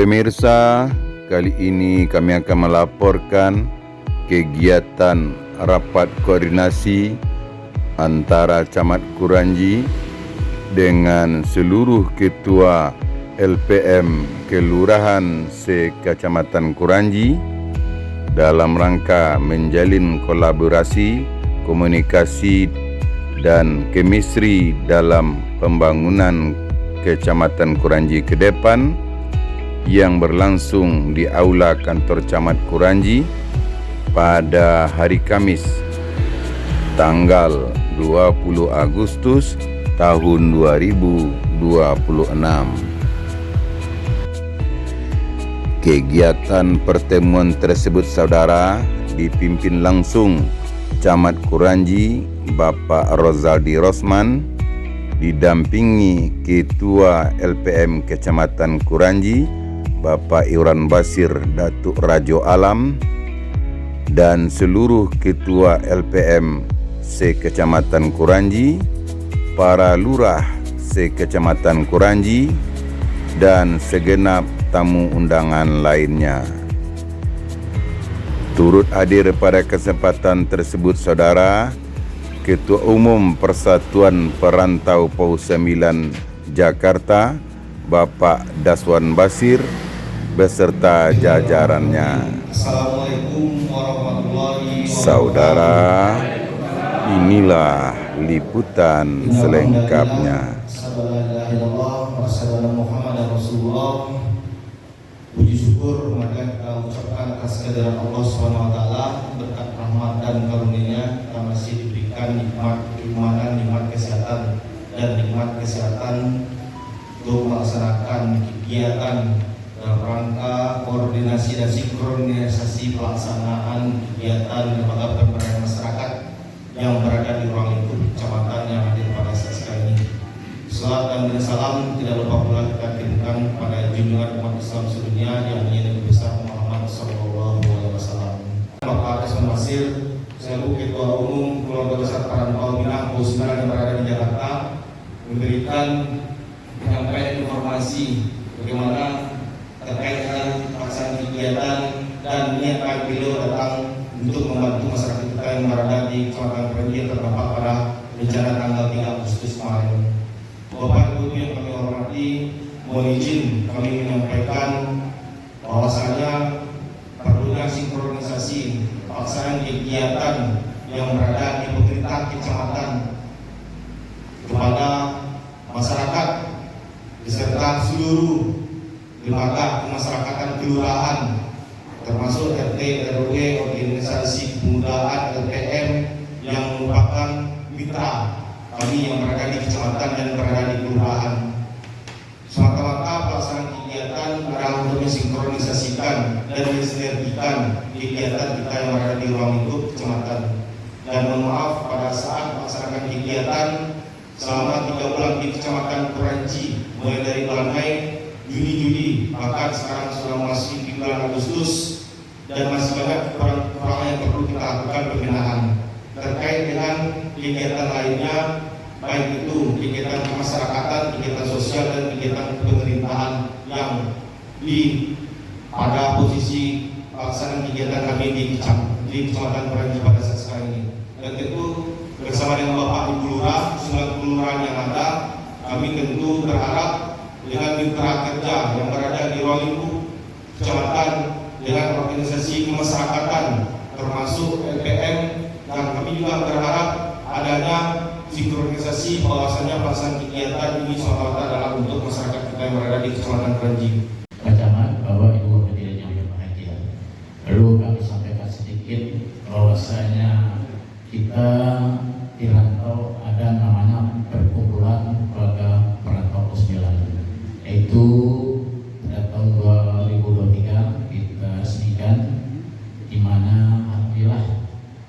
Pemirsa, kali ini kami akan melaporkan kegiatan rapat koordinasi antara Camat Kuranji dengan seluruh ketua LPM Kelurahan se-Kecamatan Kuranji dalam rangka menjalin kolaborasi, komunikasi dan kemistri dalam pembangunan Kecamatan Kuranji ke depan yang berlangsung di Aula Kantor Camat Kuranji pada hari Kamis tanggal 20 Agustus tahun 2026. Kegiatan pertemuan tersebut saudara dipimpin langsung Camat Kuranji Bapak Rozaldi Rosman, didampingi Ketua LPM Kecamatan Kuranji Bapak Iwan Basir Datuk Rajo Alam, dan seluruh Ketua LPM se-Kecamatan Kuranji, para lurah se-Kecamatan Kuranji, dan segenap tamu undangan lainnya. Turut hadir pada kesempatan tersebut saudara Ketua Umum Persatuan Perantau PAU 9 Jakarta Bapak Daswan Basir beserta jajarannya. Assalamualaikum warahmatullahi wabarakatuh. Saudara, inilah liputan selengkapnya. Puji syukur marilah kita ucapkan atas kehadiran Allah SWT, berkat rahmat dan karunia kita masih diberikan nikmat keimanan, nikmat kesehatan untuk melaksanakan kegiatan dalam rangka koordinasi dan sinkronisasi pelaksanaan kegiatan lembaga pemberdayaan masyarakat yang berada di ruang lingkup kecamatan yang hadir pada saat sekarang ini. Salam dan salam tidak lupa pula kita kirimkan pada junjungan umat Islam sedunia yang menjadi besar Muhammad SAW. Bapak Daswan Basir, selaku Ketua Umum Keluarga Besar Perantau Minang PAU 9 yang berada di Jakarta, memberikan penyampaian informasi bagaimana terkait dengan pelaksanaan kegiatan dan niat beliau datang untuk membantu masyarakat kita yang berada di Kecamatan Kuranji yang terdampak pada bencana tanggal 3 Agustus kemarin. Bapak Ibu yang kami hormati, mohon izin kami menyampaikan bahwasanya perlunya sinkronisasi pelaksanaan kegiatan yang berada di pemerintah kecamatan kepada masyarakat beserta seluruh lembaga kemasyarakatan kelurahan termasuk RT, RW, organisasi kepemudaan, LPM yang merupakan mitra kami yang berada di kecamatan dan berada di kelurahan. Semata-mata pelaksanaan kegiatan adalah untuk mensinkronisasikan dan mensinergikan kegiatan kita yang berada di ruang lingkup kecamatan. Dan mohon maaf pada saat melaksanakan kegiatan selama 3 bulan di Kecamatan Kuranji, mulai dari bulan Mei, Juni, Juli, bahkan sekarang sudah memasuki bulan Agustus, dan masih banyak kekurangan yang perlu kita lakukan pembenahan terkait dengan kegiatan lainnya, baik itu kegiatan kemasyarakatan, kegiatan sosial dan kegiatan pemerintahan yang pada posisi pelaksanaan kegiatan kami di Kecamatan Kuranji pada saat sekarang ini. Dan tentu bersama dengan Bapak Ibu Lurah, 9 kelurahan yang ada, kami tentu berharap dengan mitra kerja yang berada di ruang lingkup kecamatan dengan organisasi kemasyarakatan termasuk LPM, dan kami juga berharap adanya sinkronisasi bahwasanya pelaksanaan kegiatan ini semata-mata adalah untuk masyarakat kita yang berada di Kecamatan Kuranji. Pak Camat, Bapak Ibu hadirin yang berbahagia, perlu kami sampaikan sedikit bahwasanya kita di rantau ada namanya perkumpulan keluarga perantau PAU 9, yaitu pada tahun 2023 kita resmikan, di mana alhamdulillah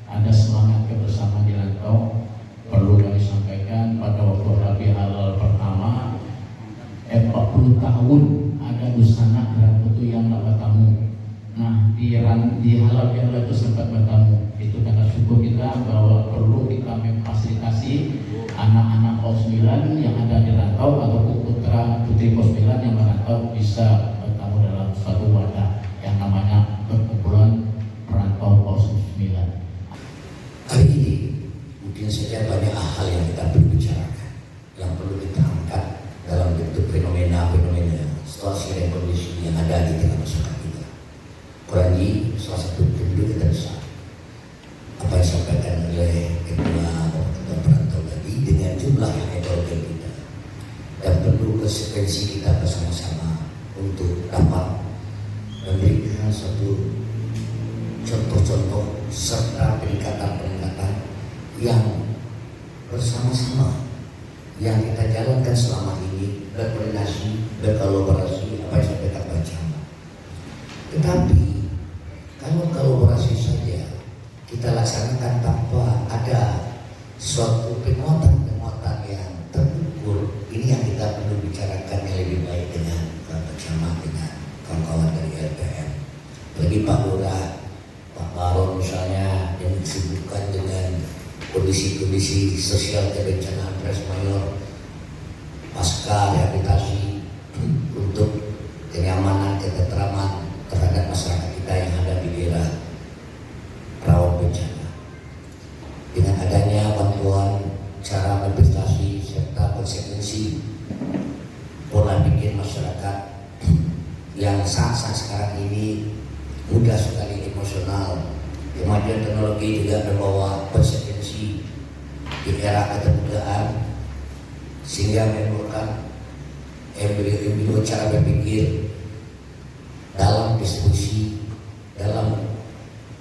ada semangat kebersamaan di rantau. Perlu kami sampaikan pada waktu Rabi Halal pertama 40 tahun ada busana Raputu yang tak bertamu. Nah di halal itu sempat bertamu. Itu karena syukur kita bahwa perlu kita memfasilitasi anak-anak PAU 9 yang ada di rantau ataupun putra putri PAU 9 yang merantau bisa bertamu dalam mungkin saja banyak hal yang kita perlu bicarakan, yang perlu kita angkat dalam bentuk fenomena-fenomena situasi dan kondisi yang ada di tengah masyarakat kita. Kurangi salah satu penduduk kita besar. Apa yang disampaikan oleh Ketua Perantau tadi dengan jumlah yang heterogen kita, dan perlu konsekuensi kita bersama-sama untuk dapat memberikan satu contoh-contoh serta peningkatan-peningkatan yang bersama-sama yang kita jalankan selama ini, berkoordinasi, berkolaborasi, apa yang saya katakan bersama. Tetapi kalau kolaborasi saja kita laksanakan tanpa ada suatu penguatan-penguatan yang terukur, ini yang kita perlu bicarakan yang lebih baik dengan bersama dengan kawan-kawan dari LPM. Lagi Pak Lurah, Pak Baron misalnya yang disibukkan dengan kondisi-kondisi sosial kebencanaan Pres Mayor pasca rehabilitasi untuk kenyamanan, ketentraman terhadap masyarakat kita yang ada di daerah rawan bencana. Dengan adanya bantuan cara investasi serta konsekuensi pola pikir masyarakat yang saat-saat sekarang ini mudah sekali emosional, kemajuan teknologi juga membawa konsekuensi di era keterbukaan sehingga menimbulkan embrio cara berpikir dalam diskusi, dalam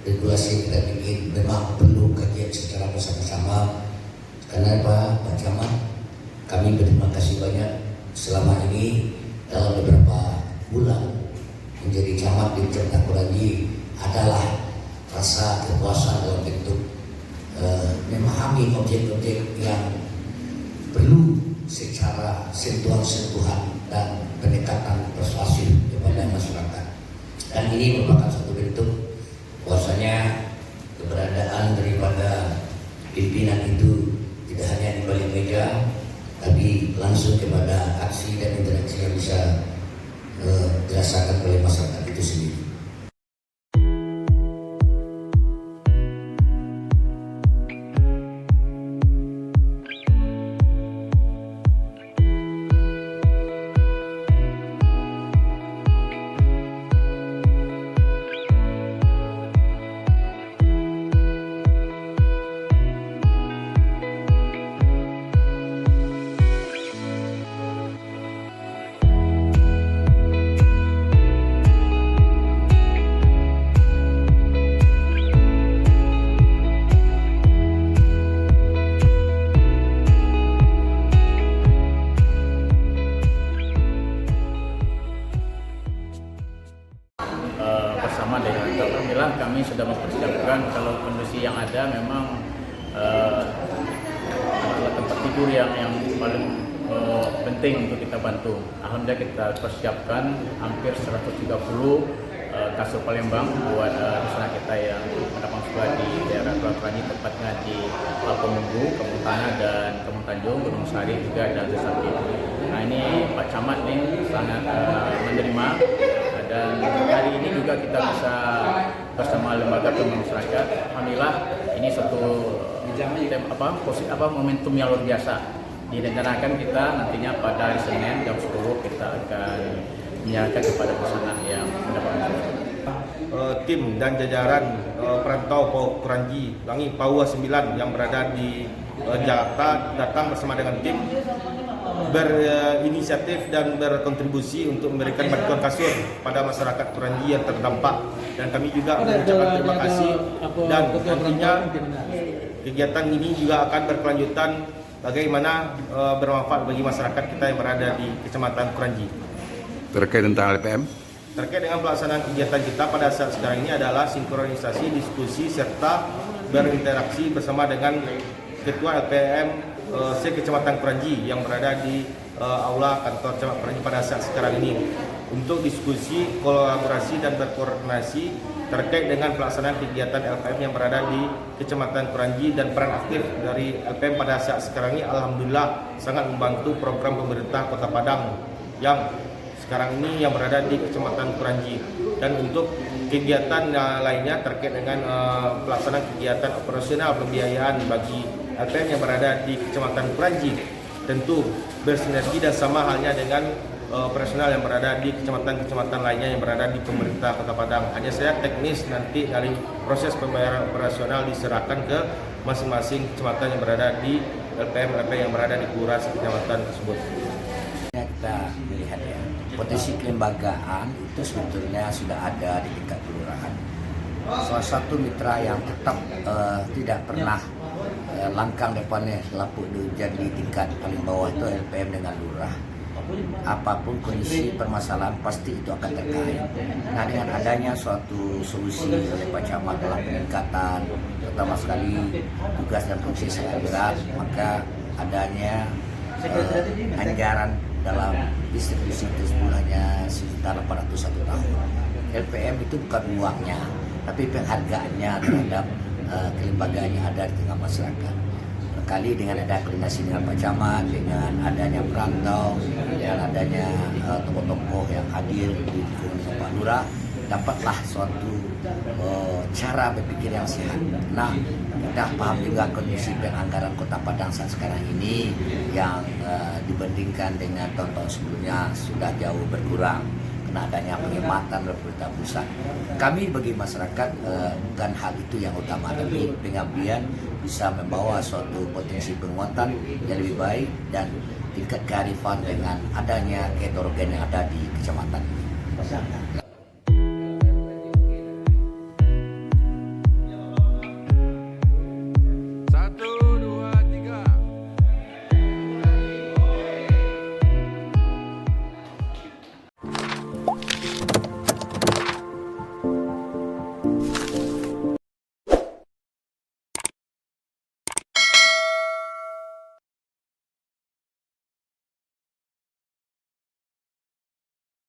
regulasi kita bikin memang perlu kajian secara bersama-sama. Karena Pak Camat, kami berterima kasih banyak selama ini dalam beberapa bulan menjadi camat di Kecamatan Kuranji adalah rasa kepuasan dalam bentuk memahami objek-objek yang perlu secara sentuhan-sentuhan dan pendekatan persuasif kepada masyarakat. Dan ini merupakan satu bentuk bahwasanya keberadaan daripada pimpinan itu tidak hanya di balik meja, tapi langsung kepada aksi dan interaksi yang bisa dirasakan oleh masyarakat itu sendiri. Bersama dengan Alhamdulillah kami sudah mempersiapkan kalau kondisi yang ada memang tempat tidur yang paling penting untuk kita bantu. Alhamdulillah kita persiapkan hampir 130 kasur Palembang buat restoran kita yang mendapat sekolah di daerah Kuranji, tepatnya di Alpomunggu, Kampung Tanah dan Kampung Tanjung, Gunung Sari juga dan Sapi. Nah ini Pak Camat nih sangat menerima, dan hari ini juga kita bisa bersama lembaga masyarakat. Alhamdulillah ini satu momentum yang luar biasa. Direncanakan kita nantinya pada hari Senin jam 10 kita akan menyerahkan kepada pesanan yang mendapatkan tim dan jajaran perantau Kuranji Langi Paua 9 yang berada di Jakarta datang bersama dengan tim berinisiatif dan berkontribusi untuk memberikan bantuan kasur pada masyarakat Kuranji yang terdampak, dan kami juga mengucapkan terima kasih, dan nantinya kegiatan ini juga akan berkelanjutan bagaimana bermanfaat bagi masyarakat kita yang berada di Kecamatan Kuranji. Terkait tentang LPM? Terkait dengan pelaksanaan kegiatan kita pada saat sekarang ini adalah sinkronisasi, diskusi, serta berinteraksi bersama dengan Ketua LPM Kecamatan Kuranji yang berada di aula kantor Camat Kuranji pada saat sekarang ini untuk diskusi, kolaborasi, dan berkoordinasi terkait dengan pelaksanaan kegiatan LPM yang berada di Kecamatan Kuranji, dan peran aktif dari LPM pada saat sekarang ini alhamdulillah sangat membantu program pemerintah Kota Padang yang sekarang ini yang berada di Kecamatan Kuranji. Dan untuk kegiatan lainnya terkait dengan pelaksanaan kegiatan operasional pembiayaan bagi LPM yang berada di Kecamatan Kranji tentu bersinergi dan sama halnya dengan personal yang berada di kecamatan-kecamatan lainnya yang berada di pemerintah Kota Padang. Hanya saya teknis nanti dari proses pembayaran operasional diserahkan ke masing-masing kecamatan yang berada di LPM yang berada di kelurahan kecamatan tersebut. Kita melihat ya, potensi kelembagaan itu sebetulnya sudah ada di tingkat kelurahan. Salah satu mitra yang tetap tidak pernah langkang depannya lapuk jadi di tingkat paling bawah itu LPM dengan lurah. Apapun kondisi permasalahan pasti itu akan terkait. Nah, dengan adanya suatu solusi oleh Pak Camat dalam peningkatan, terutama sekali tugas dan fungsi sangat berat, maka adanya anggaran dalam distribusi itu sebulannya sekitar 801 tahun. LPM itu bukan uangnya, tapi penghargaannya terhadap kelembagaan yang ada di tengah masyarakat. Kali dengan ada koordinasi dengan Pak Camat, dengan adanya perantau, dengan adanya tokoh-tokoh yang hadir di dengan Pak Lurah, dapatlah suatu cara berpikir yang sehat. Nah, kita paham juga kondisi penganggaran Kota Padang saat sekarang ini yang dibandingkan dengan tahun-tahun sebelumnya sudah jauh berkurang karena adanya penghematan dari pemerintah pusat. Kami bagi masyarakat bukan hal itu yang utama, tapi pengabdian bisa membawa suatu potensi penguatan yang lebih baik dan tingkat kearifan dengan adanya keheterogen yang ada di kecamatan ini.